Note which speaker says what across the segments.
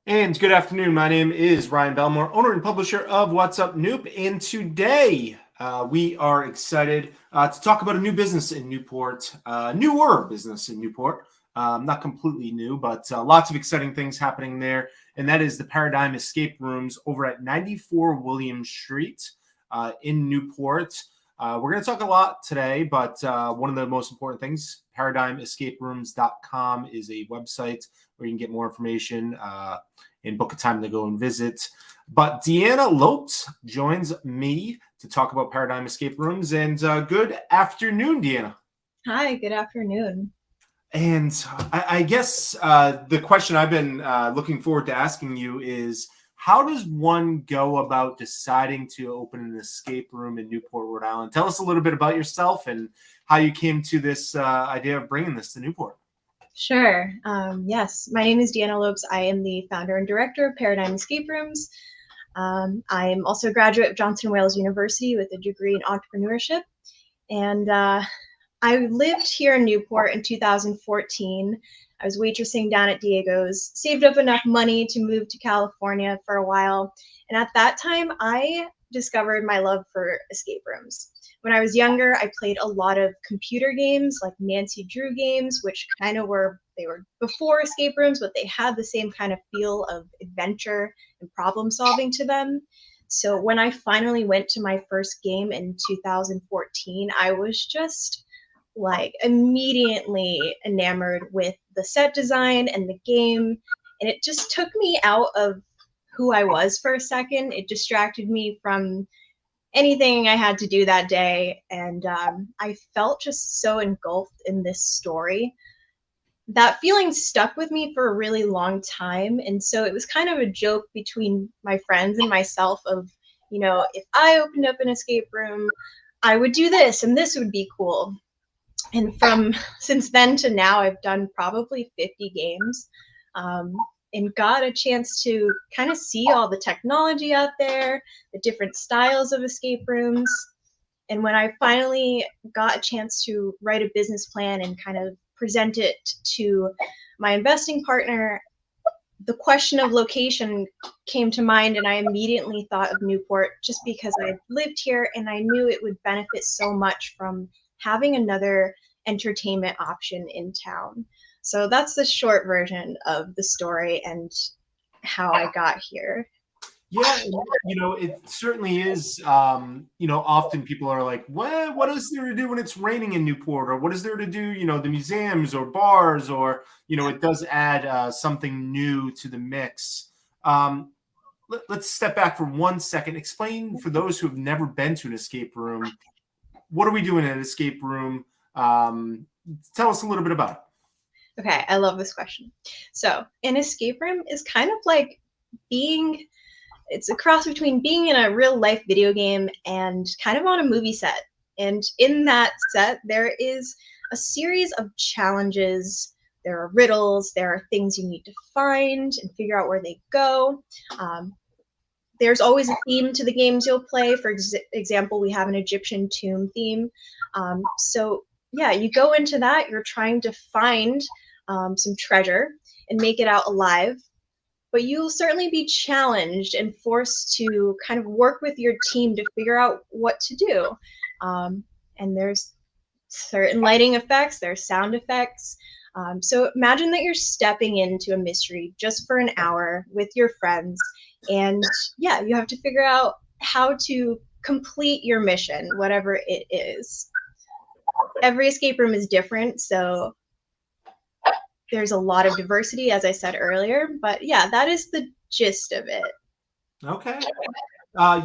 Speaker 1: And good afternoon. My name is Ryan Belmore, owner and publisher of What's Up Noop. And today we are excited to talk about a new business in Newport, newer business in Newport. Not completely new, but lots of exciting things happening there. And that is the Paradigm Escape Rooms over at 94 William Street in Newport. We're going to talk a lot today, but one of the most important things, paradigmescaperooms.com is a website where you can get more information and book a time to go and visit. But Deanna Lopes joins me to talk about Paradigm Escape Rooms. And good afternoon, Deanna.
Speaker 2: Hi, good afternoon.
Speaker 1: And I guess the question I've been looking forward to asking you is, how does one go about deciding to open an escape room in Newport, Rhode Island? Tell us a little bit about yourself and how you came to this idea of bringing this to Newport.
Speaker 2: Sure. Yes, my name is Deanna Lopes. I am the founder and director of Paradigm Escape Rooms. I'm also a graduate of Johnson Wales University with a degree in entrepreneurship. And I lived here in Newport in 2014. I was waitressing down at Diego's, saved up enough money to move to California for a while. And at that time, I discovered my love for escape rooms. When I was younger, I played a lot of computer games like Nancy Drew games, which kind of were before escape rooms, but they had the same kind of feel of adventure and problem solving to them. So when I finally went to my first game in 2014, I was just like immediately enamored with the set design and the game. And it just took me out of who I was for a second. It distracted me from anything I had to do that day. And I felt just so engulfed in this story. That feeling stuck with me for a really long time. And so it was kind of a joke between my friends and myself of, if I opened up an escape room, I would do this and this would be cool. And since then to now, I've done probably 50 games and got a chance to kind of see all the technology out there, the different styles of escape rooms. And when I finally got a chance to write a business plan and kind of present it to my investing partner, the question of location came to mind, and I immediately thought of Newport just because I lived here and I knew it would benefit so much from having another entertainment option in town. So that's the short version of the story and how I got here.
Speaker 1: Yeah, it certainly is. Often people are like, what is there to do when it's raining in Newport? Or what is there to do, the museums or bars? Or, it does add something new to the mix. Let's step back for 1 second. Explain for those who have never been to an escape room, what are we doing in an escape room? Tell us a little bit about it.
Speaker 2: Okay, I love this question. So an escape room is kind of like it's a cross between being in a real life video game and kind of on a movie set. And in that set, there is a series of challenges. There are riddles, there are things you need to find and figure out where they go. There's always a theme to the games you'll play. For example, we have an Egyptian tomb theme. So yeah, you go into that, you're trying to find some treasure and make it out alive. But you'll certainly be challenged and forced to kind of work with your team to figure out what to do. And there's certain lighting effects, there's sound effects. So imagine that you're stepping into a mystery just for an hour with your friends. And yeah, you have to figure out how to complete your mission, whatever it is. Every escape room is different, so there's a lot of diversity, as I said earlier, but yeah, that is the gist of it.
Speaker 1: Okay.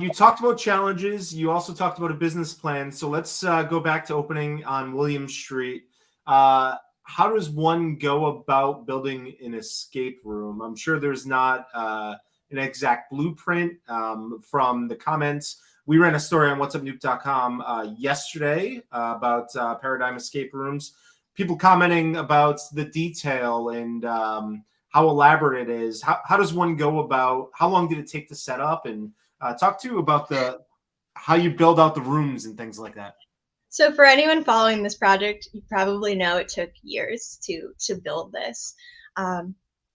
Speaker 1: You talked about challenges. You also talked about a business plan. So let's go back to opening on William Street. How does one go about building an escape room? I'm sure there's not an exact blueprint. From the comments, we ran a story on whatsupnoop.com yesterday about Paradigm Escape Rooms. People commenting about the detail and how elaborate it is. How does one go about? How long did it take to set up? And talk to about how you build out the rooms and things like that.
Speaker 2: So for anyone following this project, you probably know it took years to build this.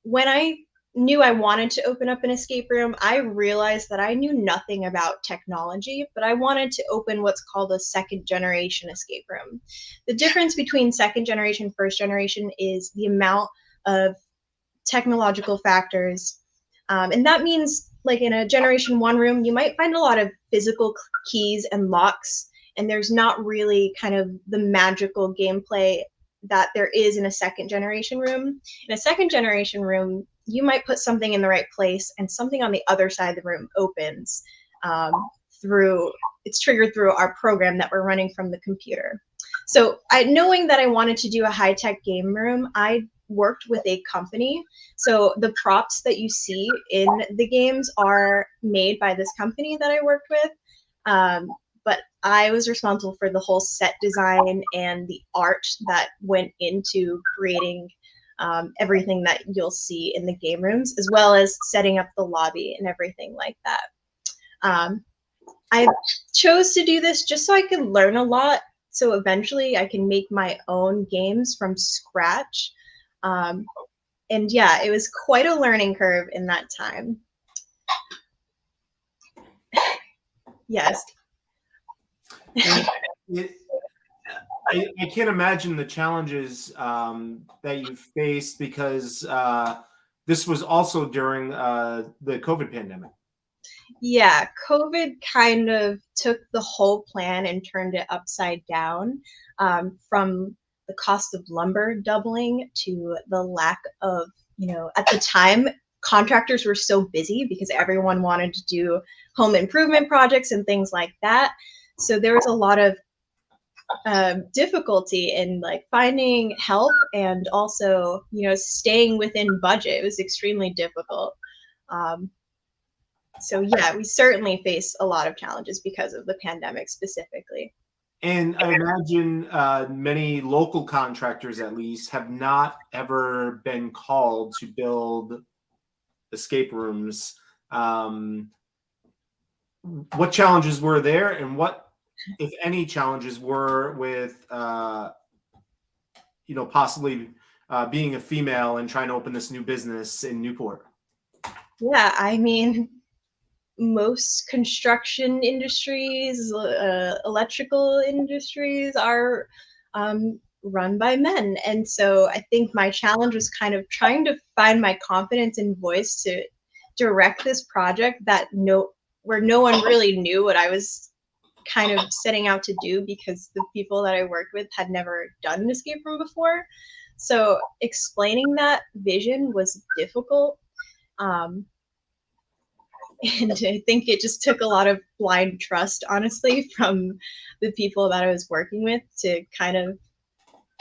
Speaker 2: When I knew I wanted to open up an escape room, I realized that I knew nothing about technology, but I wanted to open what's called a second generation escape room. The difference between second generation, first generation is the amount of technological factors. And that means, like, in a generation one room, you might find a lot of physical keys and locks, and there's not really kind of the magical gameplay that there is in a second generation room. In a second generation room, you might put something in the right place and something on the other side of the room opens through, it's triggered through our program that we're running from the computer. So knowing that I wanted to do a high-tech game room, I worked with a company. So the props that you see in the games are made by this company that I worked with. But I was responsible for the whole set design and the art that went into creating everything that you'll see in the game rooms, as well as setting up the lobby and everything like that. I chose to do this just so I could learn a lot, so eventually I can make my own games from scratch. And yeah, it was quite a learning curve in that time. Yes.
Speaker 1: I can't imagine the challenges that you faced, because this was also during the COVID pandemic.
Speaker 2: Yeah, COVID kind of took the whole plan and turned it upside down, from the cost of lumber doubling to the lack of, at the time, contractors were so busy because everyone wanted to do home improvement projects and things like that. So there was a lot of difficulty in like finding help, and also, staying within budget. It was extremely difficult. So yeah, we certainly face a lot of challenges because of the pandemic specifically.
Speaker 1: And I imagine many local contractors, at least, have not ever been called to build escape rooms. What challenges were there, and what, if any, challenges were with, possibly being a female and trying to open this new business in Newport?
Speaker 2: Yeah, I mean, most construction industries, electrical industries are run by men. And so I think my challenge was kind of trying to find my confidence and voice to direct this project where no one really knew what I was kind of setting out to do, because the people that I worked with had never done an escape room before. So explaining that vision was difficult. And I think it just took a lot of blind trust, honestly, from the people that I was working with to kind of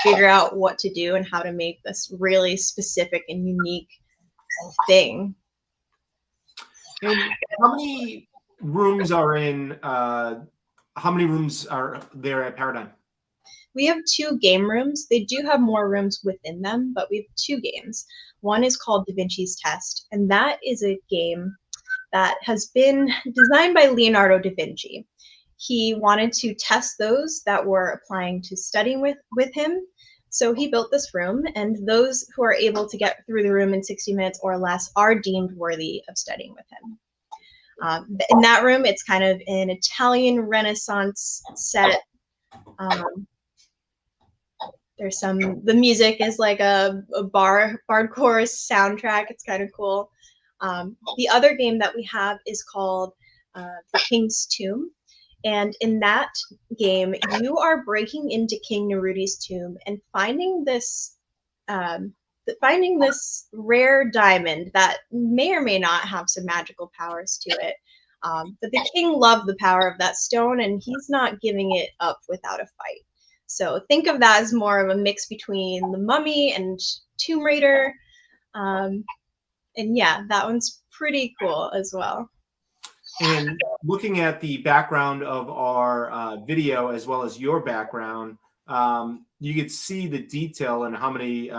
Speaker 2: figure out what to do and how to make this really specific and unique thing.
Speaker 1: And how many rooms are there at Paradigm?
Speaker 2: We have 2 game rooms. They do have more rooms within them, but we have 2 games. One is called Da Vinci's Test, and that is a game that has been designed by Leonardo da Vinci. He wanted to test those that were applying to studying with him. So he built this room, and those who are able to get through the room in 60 minutes or less are deemed worthy of studying with him. In that room, it's kind of an Italian Renaissance set. The music is like a bard chorus soundtrack. It's kind of cool. The other game that we have is called The King's Tomb. And in that game, you are breaking into King Neruti's tomb and finding this rare diamond that may or may not have some magical powers to it. But the king loved the power of that stone, and he's not giving it up without a fight. So think of that as more of a mix between The Mummy and Tomb Raider. And yeah, that one's pretty cool as well.
Speaker 1: And looking at the background of our video, as well as your background, you could see the detail and how many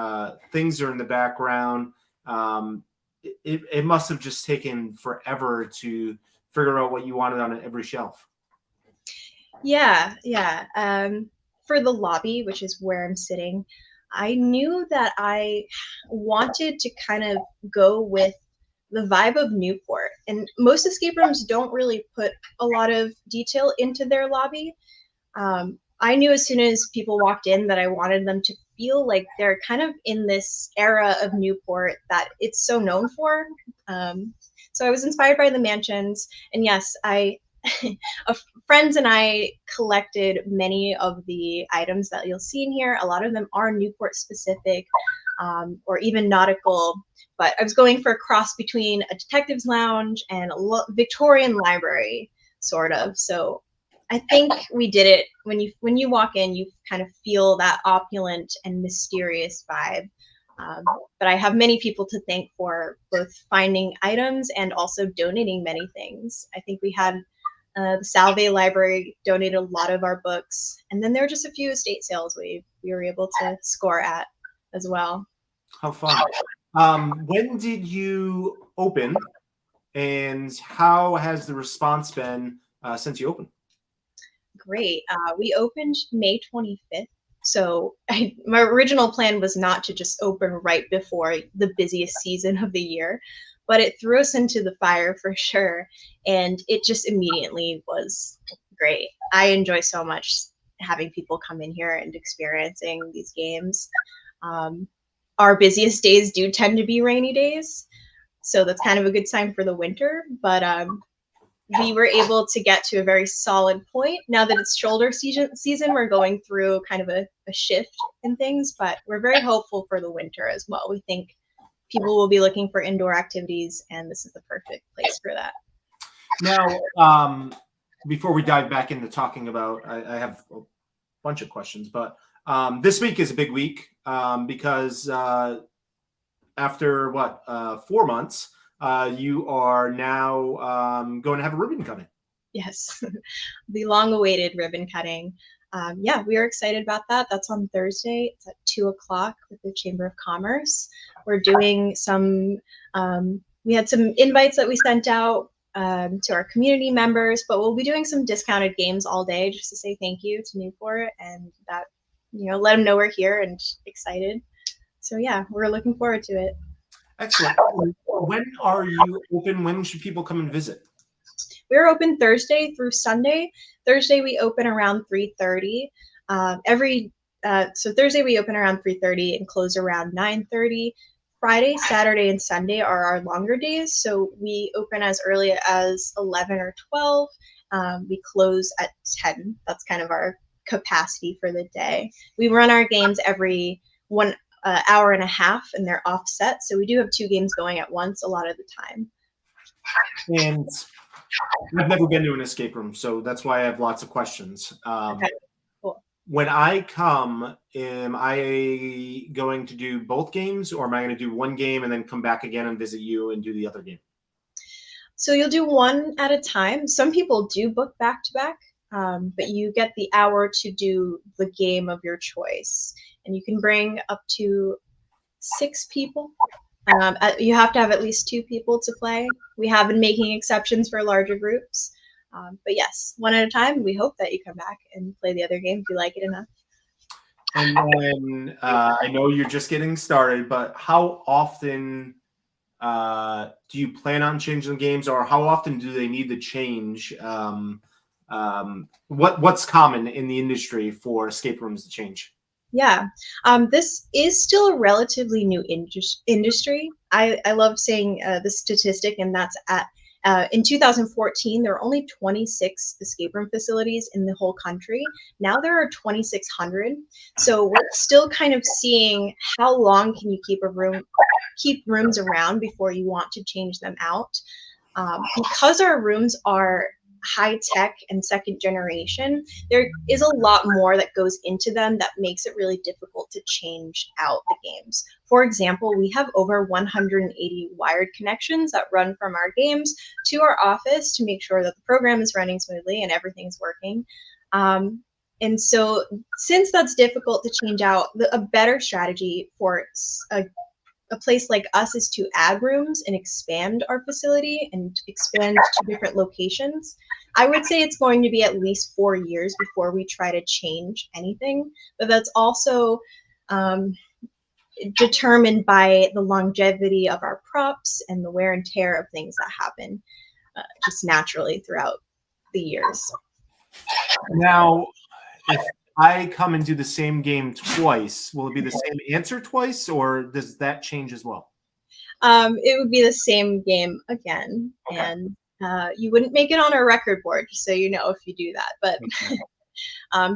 Speaker 1: things are in the background. It must have just taken forever to figure out what you wanted on every shelf.
Speaker 2: Yeah. For the lobby, which is where I'm sitting, I knew that I wanted to kind of go with the vibe of Newport. And most escape rooms don't really put a lot of detail into their lobby. I knew as soon as people walked in that I wanted them to feel like they're kind of in this era of Newport that it's so known for. So I was inspired by the mansions. And yes, friends and I collected many of the items that you'll see in here. A lot of them are Newport specific, or even nautical. But I was going for a cross between a detective's lounge and a Victorian library, sort of. So I think we did it. When you walk in, you kind of feel that opulent and mysterious vibe. But I have many people to thank for both finding items and also donating many things. I think we had the Salve Library donated a lot of our books, and then there were just a few estate sales we were able to score at as well.
Speaker 1: How fun. When did you open, and how has the response been since you opened?
Speaker 2: Great. We opened May 25th. So my original plan was not to just open right before the busiest season of the year, but it threw us into the fire for sure. And it just immediately was great. I enjoy so much having people come in here and experiencing these games. Our busiest days do tend to be rainy days, so that's kind of a good sign for the winter. But we were able to get to a very solid point. Now that it's shoulder season, we're going through kind of a shift in things, but we're very hopeful for the winter as well. We think people will be looking for indoor activities, and this is the perfect place for that.
Speaker 1: Now, before we dive back into talking about, I have a bunch of questions, but this week is a big week because after 4 months, you are now going to have a ribbon cutting.
Speaker 2: Yes, the long-awaited ribbon cutting. Yeah, we are excited about that. That's on Thursday. It's at 2:00 with the Chamber of Commerce. We're doing some, we had some invites that we sent out to our community members, but we'll be doing some discounted games all day just to say thank you to Newport and that, let them know we're here and excited. So yeah, we're looking forward to it.
Speaker 1: Excellent. When are you open? When should people come and visit?
Speaker 2: We're open Thursday through Sunday. Thursday we open around 3:30. So Thursday we open around 3:30 and close around 9:30. Friday, Saturday, and Sunday are our longer days. So we open as early as 11 or 12. We close at 10. That's kind of our capacity for the day. We run our games every 1 hour and a half, and they're offset. So we do have 2 games going at once a lot of the time.
Speaker 1: And I've never been to an escape room, so that's why I have lots of questions.
Speaker 2: Okay, cool.
Speaker 1: When I come, am I going to do both games, or am I going to do one game and then come back again and visit you and do the other game?
Speaker 2: So you'll do one at a time. Some people do book back to back, but you get the hour to do the game of your choice. And you can bring up to 6 people. You have to have at least 2 people to play. We have been making exceptions for larger groups. But yes, one at a time. We hope that you come back and play the other game if you like it enough.
Speaker 1: And then I know you're just getting started, but how often do you plan on changing games, or how often do they need to change? What's common in the industry for escape rooms to change?
Speaker 2: Yeah, this is still a relatively new industry. I love saying the statistic, and that's in 2014, there were only 26 escape room facilities in the whole country. Now there are 2,600. So we're still kind of seeing how long can you keep rooms around before you want to change them out. Because our rooms are high tech and second generation, there is a lot more that goes into them that makes it really difficult to change out the games. For example, we have over 180 wired connections that run from our games to our office to make sure that the program is running smoothly and everything's working. And so since that's difficult to change out, a better strategy for a place like us is to add rooms and expand our facility and expand to different locations. I would say it's going to be at least 4 years before we try to change anything, but that's also determined by the longevity of our props and the wear and tear of things that happen just naturally throughout the years.
Speaker 1: Now, if I come and do the same game twice, will it be the same answer twice, or does that change as well?
Speaker 2: It would be the same game again,
Speaker 1: Okay.
Speaker 2: and you wouldn't make it on a record board, just so you know, if you do that. But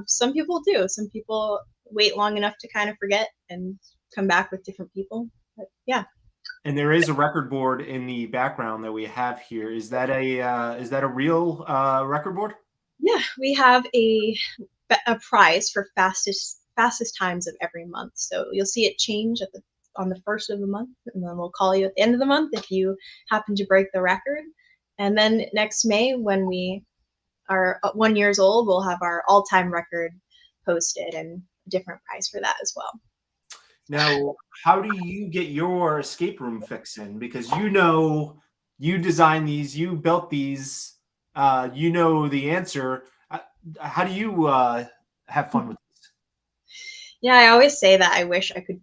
Speaker 2: some people do. Some people wait long enough to kind of forget and come back with different people. But yeah.
Speaker 1: And there is a record board in the background that we have here. Is that a real record board?
Speaker 2: Yeah, we have a prize for fastest times of every month. So you'll see it change on the first of the month, and then we'll call you at the end of the month if you happen to break the record. And then next May, when we are 1 year old, we'll have our all-time record posted and a different prize for that as well.
Speaker 1: Now, how do you get your escape room fix in? Because you designed these, you built these, you know the answer. How do you have fun with this?
Speaker 2: Yeah, I always say that I wish I could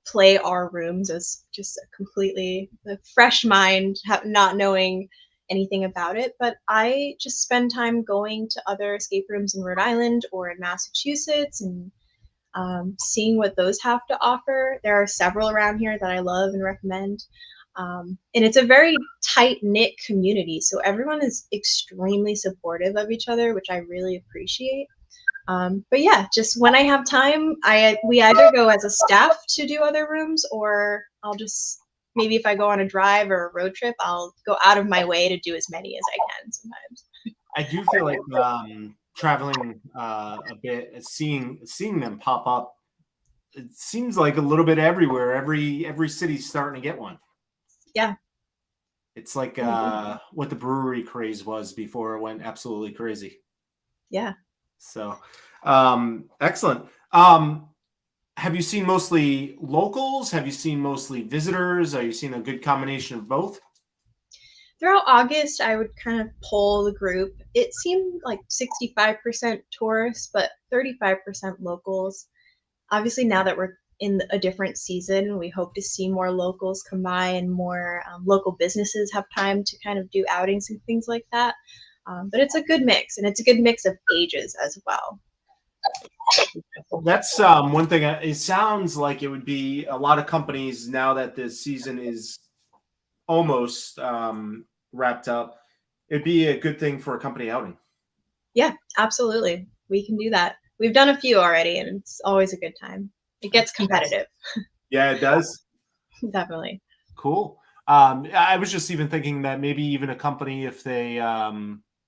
Speaker 2: play our rooms as just a completely fresh mind, not knowing anything about it. But I just spend time going to other escape rooms in Rhode Island or in Massachusetts and seeing what those have to offer. There are several around here that I love and recommend. And it's a very tight-knit community, so everyone is extremely supportive of each other, which I really appreciate. But yeah, just when I have time, we either go as a staff to do other rooms, or I'll just, maybe if I go on a drive or a road trip, I'll go out of my way to do as many as I can sometimes.
Speaker 1: I do feel like traveling a bit, seeing them pop up, it seems like a little bit everywhere. Every city's starting to get one.
Speaker 2: Yeah.
Speaker 1: It's like what the brewery craze was before it went absolutely crazy.
Speaker 2: Yeah.
Speaker 1: So, excellent. Have you seen mostly locals? Have you seen mostly visitors? Are you seeing a good combination of both?
Speaker 2: Throughout August, I would kind of poll the group. It seemed like 65% tourists, but 35% locals. Obviously, now that we're in a different season, we hope to see more locals come by and more local businesses have time to kind of do outings and things like that. But it's a good mix, and it's a good mix of ages as well.
Speaker 1: That's one thing. It sounds like it would be a lot of companies now that this season is almost wrapped up. It'd be a good thing for a company outing.
Speaker 2: Yeah, absolutely. We can do that. We've done a few already, and it's always a good time. It gets competitive.
Speaker 1: Yeah, it does.
Speaker 2: Definitely.
Speaker 1: Cool. I was just even thinking that maybe even a company, if they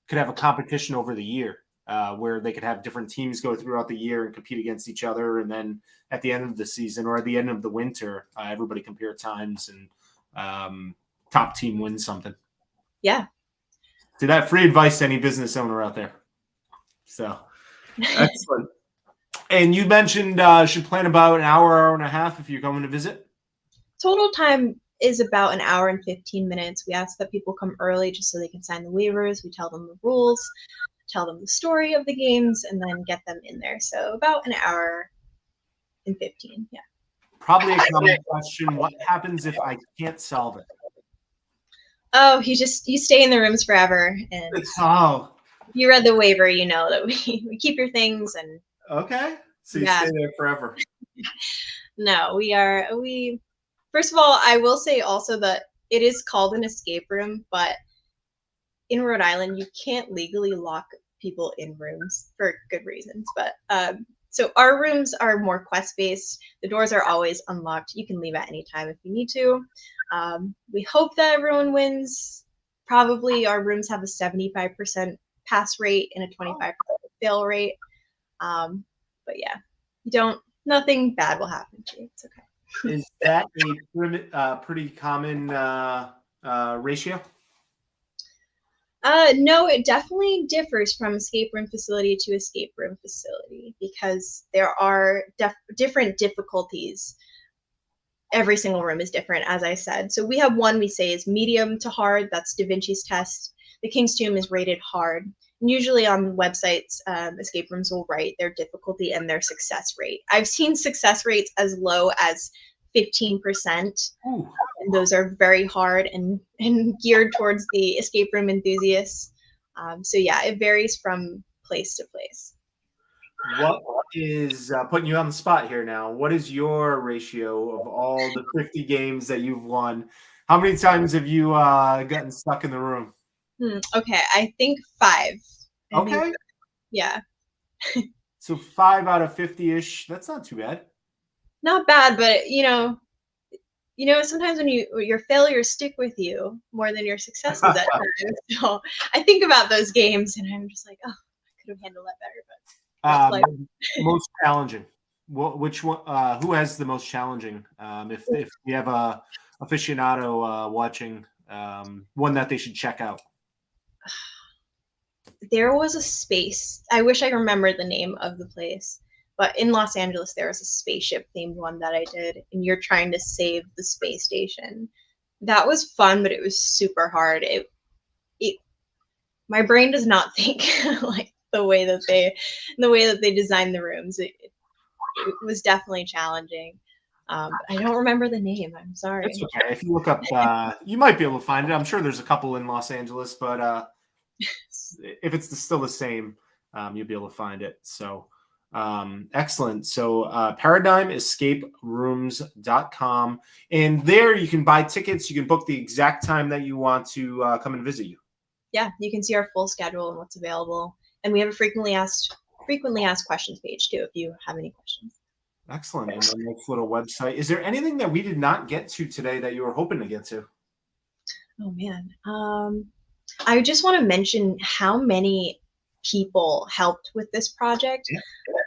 Speaker 1: could have a competition over the year, where they could have different teams go throughout the year and compete against each other, and then at the end of the season or at the end of the winter, everybody compare times and top team wins something.
Speaker 2: Yeah.
Speaker 1: So that free advice to any business owner out there. So excellent. And you mentioned should plan about an hour and a half if you're going to visit.
Speaker 2: Total time is about an hour and 15 minutes. We ask that people come early just so they can sign the waivers. We tell them the rules, tell them the story of the games, and then get them in there. So about an hour and 15. Yeah.
Speaker 1: Probably a common question. What happens if I can't solve it?
Speaker 2: Oh, you stay in the rooms forever, and you read the waiver, you know that we keep your things. And
Speaker 1: okay, so you stay there forever.
Speaker 2: No, first of all, I will say also that it is called an escape room, but in Rhode Island you can't legally lock people in rooms for good reasons. But so our rooms are more quest based. The doors are always unlocked. You can leave at any time if you need to. We hope that everyone wins. Probably our rooms have a 75% pass rate and a 25% fail rate. But yeah, nothing bad will happen to you. It's okay.
Speaker 1: Is that a pretty common ratio?
Speaker 2: No, it definitely differs from escape room facility to escape room facility because there are different difficulties. Every single room is different, as I said. So we have one we say is medium to hard. That's Da Vinci's test. The King's Tomb is rated hard. usually on websites, escape rooms will write their difficulty and their success rate. I've seen success rates as low as 15%.
Speaker 1: Ooh.
Speaker 2: And those are very hard and geared towards the escape room enthusiasts. So yeah, it varies from place to place.
Speaker 1: What is putting you on the spot here now? What is your ratio of all the 50 games that you've won? How many times have you gotten stuck in the room?
Speaker 2: Okay, I think 5. I think,
Speaker 1: Okay.
Speaker 2: yeah.
Speaker 1: So 5 out of 50-ish. That's not too bad.
Speaker 2: Not bad, but sometimes when your failures stick with you more than your successes at times. So I think about those games and I'm just like, oh, I could have handled that better, but that's life.
Speaker 1: Most challenging. Which one? Who has the most challenging? If you have a aficionado watching, one that they should check out.
Speaker 2: There was a space. I wish I remembered the name of the place, but in Los Angeles there was a spaceship themed one that I did, and you're trying to save the space station. That was fun, but it was super hard. It my brain does not think like the way that they designed the rooms. It was definitely challenging. I don't remember the name. I'm sorry.
Speaker 1: It's okay. If you look up, you might be able to find it. I'm sure there's a couple in Los Angeles, but if it's still the same, you'll be able to find it. So excellent. So paradigmescaperooms.com. And there you can buy tickets. You can book the exact time that you want to come and visit you.
Speaker 2: Yeah, you can see our full schedule and what's available. And we have a frequently asked questions page too, if you have any questions.
Speaker 1: Excellent. And a nice little website. Is there anything that we did not get to today that you were hoping to get to?
Speaker 2: Oh man. I just want to mention how many people helped with this project.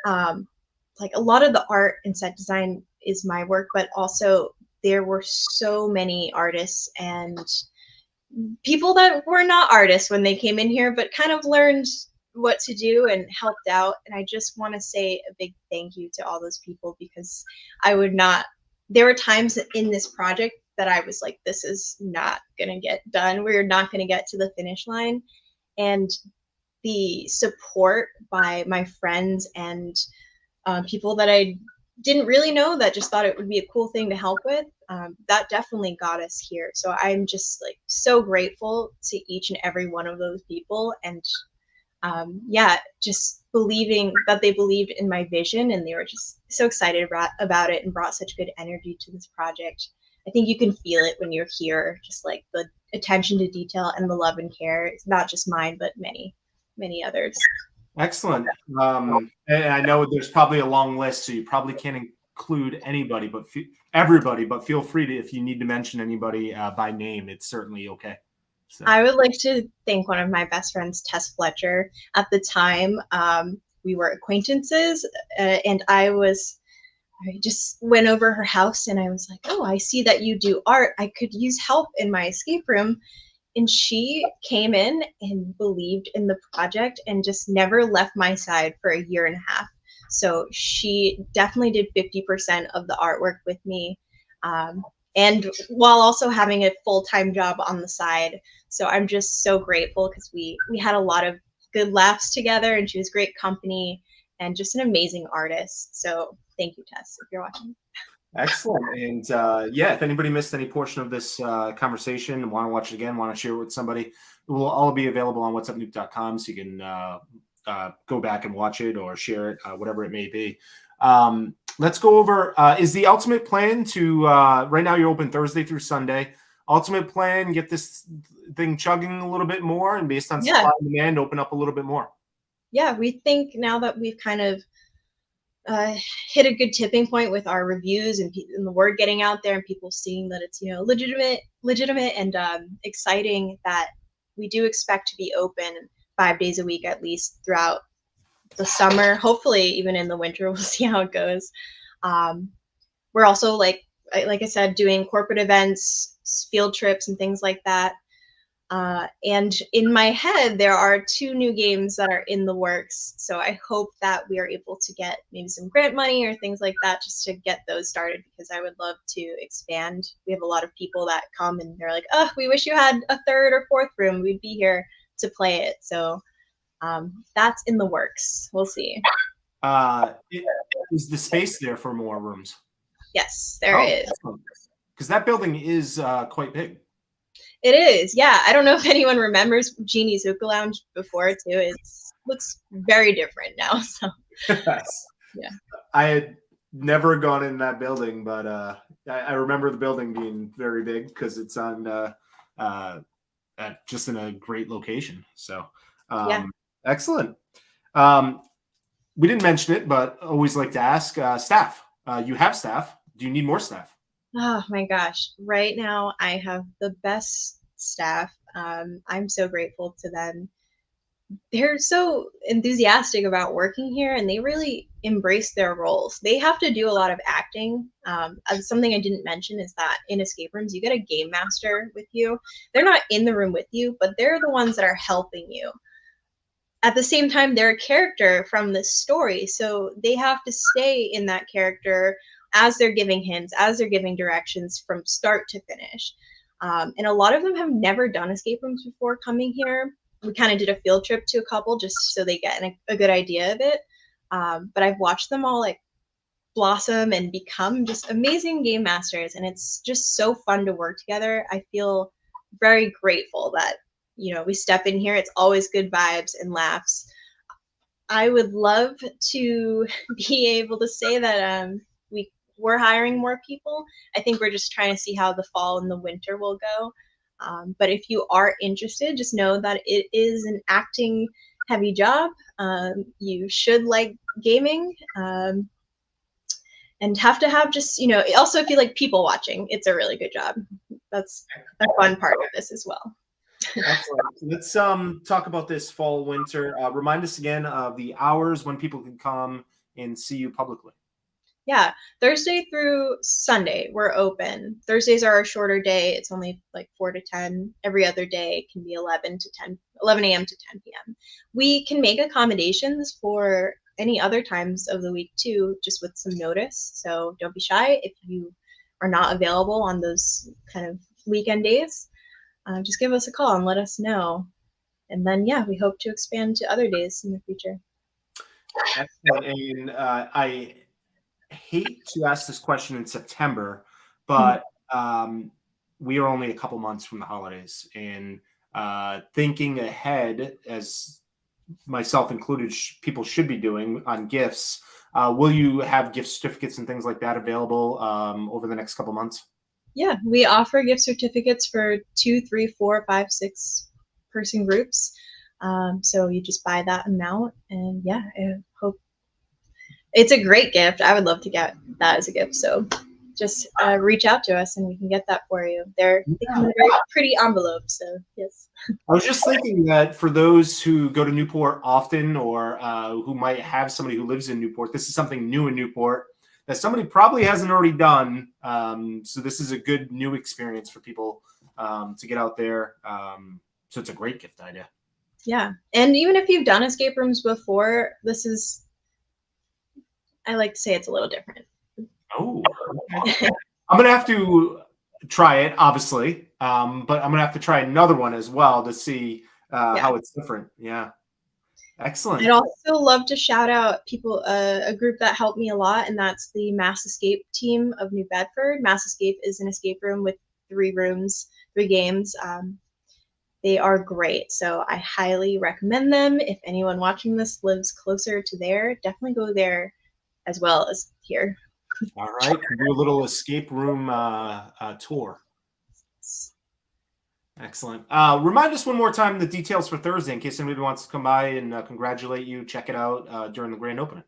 Speaker 2: Like a lot of the art and set design is my work, but also there were so many artists and people that were not artists when they came in here, but kind of learned what to do and helped out. And I just want to say a big thank you to all those people, because there were times in this project that I was like, this is not going to get done. We're not going to get to the finish line. And the support by my friends and people that I didn't really know that just thought it would be a cool thing to help with, that definitely got us here. So I'm just like so grateful to each and every one of those people. And just believing that they believed in my vision and they were just so excited about it and brought such good energy to this project. I think you can feel it when you're here, just like the attention to detail and the love and care. It's not just mine, but many, many others.
Speaker 1: Excellent. And I know there's probably a long list, so you probably can't include anybody, but everybody. But feel free to, if you need to mention anybody by name, it's certainly okay. So.
Speaker 2: I would like to thank one of my best friends, Tess Fletcher. At the time, we were acquaintances, and I just went over her house and I was like, oh, I see that you do art. I could use help in my escape room. And she came in and believed in the project and just never left my side for a year and a half. So she definitely did 50% of the artwork with me. And while also having a full-time job on the side. So I'm just so grateful because we had a lot of good laughs together, and she was great company and just an amazing artist. So thank you, Tess, if you're watching.
Speaker 1: Excellent. And if anybody missed any portion of this conversation and want to watch it again, want to share it with somebody, it will all be available on whatsupnoop.com, so you can go back and watch it or share it, whatever it may be. Let's go over, is the ultimate plan to, right now you're open Thursday through Sunday, ultimate plan, get this thing chugging a little bit more, and based on supply and demand, open up a little bit more? Yeah,
Speaker 2: we think now that we've kind of hit a good tipping point with our reviews and the word getting out there and people seeing that it's legitimate and exciting, that we do expect to be open 5 days a week at least throughout the summer, hopefully even in the winter. We'll see how it goes. We're also like I said, doing corporate events, field trips and things like that. And in my head, there are 2 new games that are in the works. So I hope that we are able to get maybe some grant money or things like that just to get those started, because I would love to expand. We have a lot of people that come and they're like, oh, we wish you had a 3rd or 4th room. We'd be here to play it. So That's in the works. We'll see.
Speaker 1: Is the space there for more rooms?
Speaker 2: Yes, there is.
Speaker 1: Because that building is quite big.
Speaker 2: It is, yeah. I don't know if anyone remembers Jeannie's Hookah Lounge before too. It looks very different now. So yeah,
Speaker 1: I had never gone in that building, but I remember the building being very big because it's on just in a great location. So
Speaker 2: yeah.
Speaker 1: Excellent. We didn't mention it, but always like to ask staff. You have staff. Do you need more staff?
Speaker 2: Oh my gosh. Right now, I have the best staff. I'm so grateful to them. They're so enthusiastic about working here and they really embrace their roles. They have to do a lot of acting. Something I didn't mention is that in escape rooms, you get a game master with you. They're not in the room with you, but they're the ones that are helping you. At the same time, they're a character from the story, so they have to stay in that character as they're giving hints, as they're giving directions from start to finish. And a lot of them have never done escape rooms before coming here. We kind of did a field trip to a couple just so they get a good idea of it. But I've watched them all like blossom and become just amazing game masters, and it's just so fun to work together. I feel very grateful that we step in here. It's always good vibes and laughs. I would love to be able to say that we're hiring more people. I think we're just trying to see how the fall and the winter will go. But if you are interested, just know that it is an acting heavy job. You should like gaming and have to have just, also if you like people watching, it's a really good job. That's a fun part of this as well.
Speaker 1: Excellent. Let's talk about this fall winter. Remind us again of the hours when people can come and see you publicly.
Speaker 2: Yeah, Thursday through Sunday we're open. Thursdays are our shorter day. It's only like 4 to 10. Every other day can be 11 a.m. to 10 p.m. We can make accommodations for any other times of the week too, just with some notice. So don't be shy if you are not available on those kind of weekend days. Just give us a call and let us know. And then, yeah, we hope to expand to other days in the future.
Speaker 1: Excellent. And I hate to ask this question in September, but we are only a couple months from the holidays. And thinking ahead, as myself included, people should be doing on gifts, will you have gift certificates and things like that available over the next couple months?
Speaker 2: Yeah, we offer gift certificates for 2, 3, 4, 5, 6 person groups. So you just buy that amount, and yeah, I hope it's a great gift. I would love to get that as a gift. So just reach out to us and we can get that for you. They come in a very pretty envelope. So yes.
Speaker 1: I was just thinking that for those who go to Newport often or who might have somebody who lives in Newport, this is something new in Newport that somebody probably hasn't already done. So this is a good new experience for people to get out there. So it's a great gift idea.
Speaker 2: Yeah. And even if you've done escape rooms before, I like to say it's a little different.
Speaker 1: Oh, okay. I'm going to have to try it, obviously. But I'm going to have to try another one as well to see how it's different. Yeah. Excellent.
Speaker 2: I'd also love to shout out people, a group that helped me a lot, and that's the Mass Escape team of New Bedford. Mass Escape is an escape room with 3 rooms, 3 games. They are great, so I highly recommend them. If anyone watching this lives closer to there, definitely go there as well as here.
Speaker 1: All right, do a little escape room tour. Excellent. Remind us one more time the details for Thursday in case anybody wants to come by and congratulate you, check it out during the grand opening.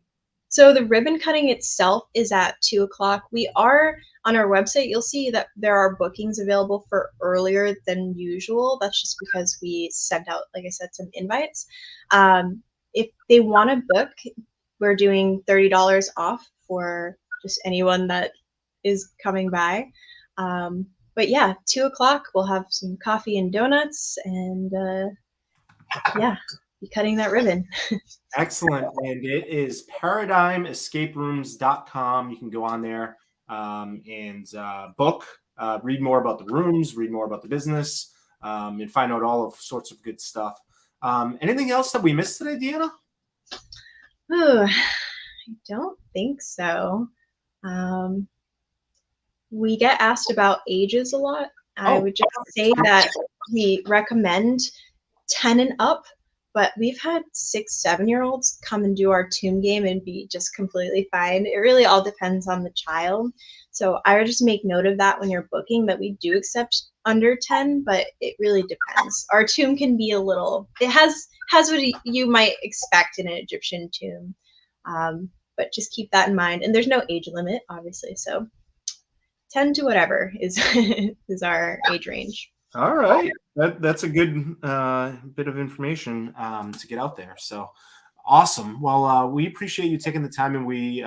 Speaker 2: So the ribbon cutting itself is at 2 o'clock. We are on our website. You'll see that there are bookings available for earlier than usual. That's just because we sent out, like I said, some invites. If they want to book, we're doing $30 off for just anyone that is coming by. But yeah, 2 o'clock, we'll have some coffee and donuts and yeah, be cutting that ribbon.
Speaker 1: Excellent. And it is paradigmescaperooms.com. You can go on there and book, read more about the rooms, read more about the business, and find out all of sorts of good stuff. Anything else that we missed today, Deanna?
Speaker 2: Ooh, I don't think so. We get asked about ages a lot. I would just say that we recommend 10 and up, but we've had 6, 7-year-olds come and do our tune game and be just completely fine. It really all depends on the child. So I would just make note of that when you're booking, that we do accept under 10, but it really depends. Our tune can be a little, it has what you might expect in an Egyptian tune. But just keep that in mind. And there's no age limit, obviously. So 10 to whatever is is our age range.
Speaker 1: All right. That's a good bit of information to get out there. So awesome. Well, we appreciate you taking the time, and we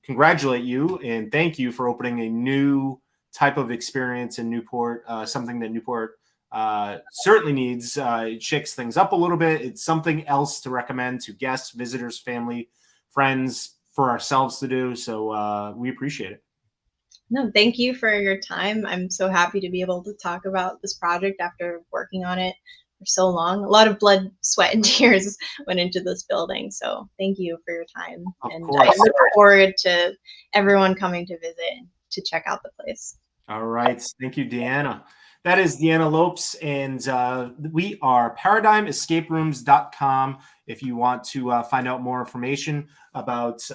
Speaker 1: congratulate you and thank you for opening a new type of experience in Newport, something that Newport certainly needs. It shakes things up a little bit. It's something else to recommend to guests, visitors, family, friends, for ourselves to do. So we appreciate it.
Speaker 2: No, thank you for your time. I'm so happy to be able to talk about this project after working on it for so long. A lot of blood, sweat, and tears went into this building. So thank you for your time. And I look forward to everyone coming to visit and to check out the place.
Speaker 1: All right. Thank you, Deanna. That is Deanna Lopes, and we are ParadigmEscapeRooms.com if you want to find out more information about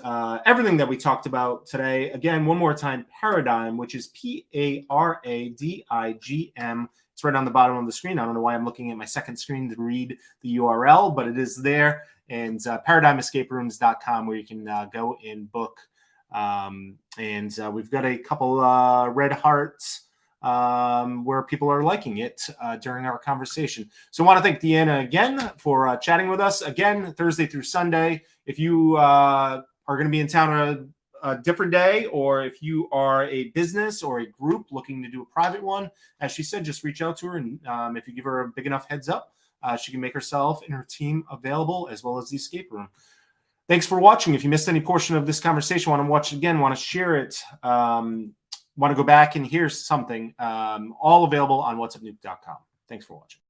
Speaker 1: everything that we talked about today. Again, one more time, Paradigm, which is Paradigm. It's right on the bottom of the screen. I don't know why I'm looking at my second screen to read the URL, but it is there. And ParadigmEscapeRooms.com, where you can go and book. And we've got a couple red hearts where people are liking it during our conversation. So I want to thank Deanna again for chatting with us. Again, Thursday through Sunday. If you are going to be in town a different day, or if you are a business or a group looking to do a private one, as she said, just reach out to her. And if you give her a big enough heads up, she can make herself and her team available, as well as the escape room. Thanks for watching. If you missed any portion of this conversation, want to watch it again, want to share it, want to go back and hear something, all available on whatsupnuke.com. Thanks for watching.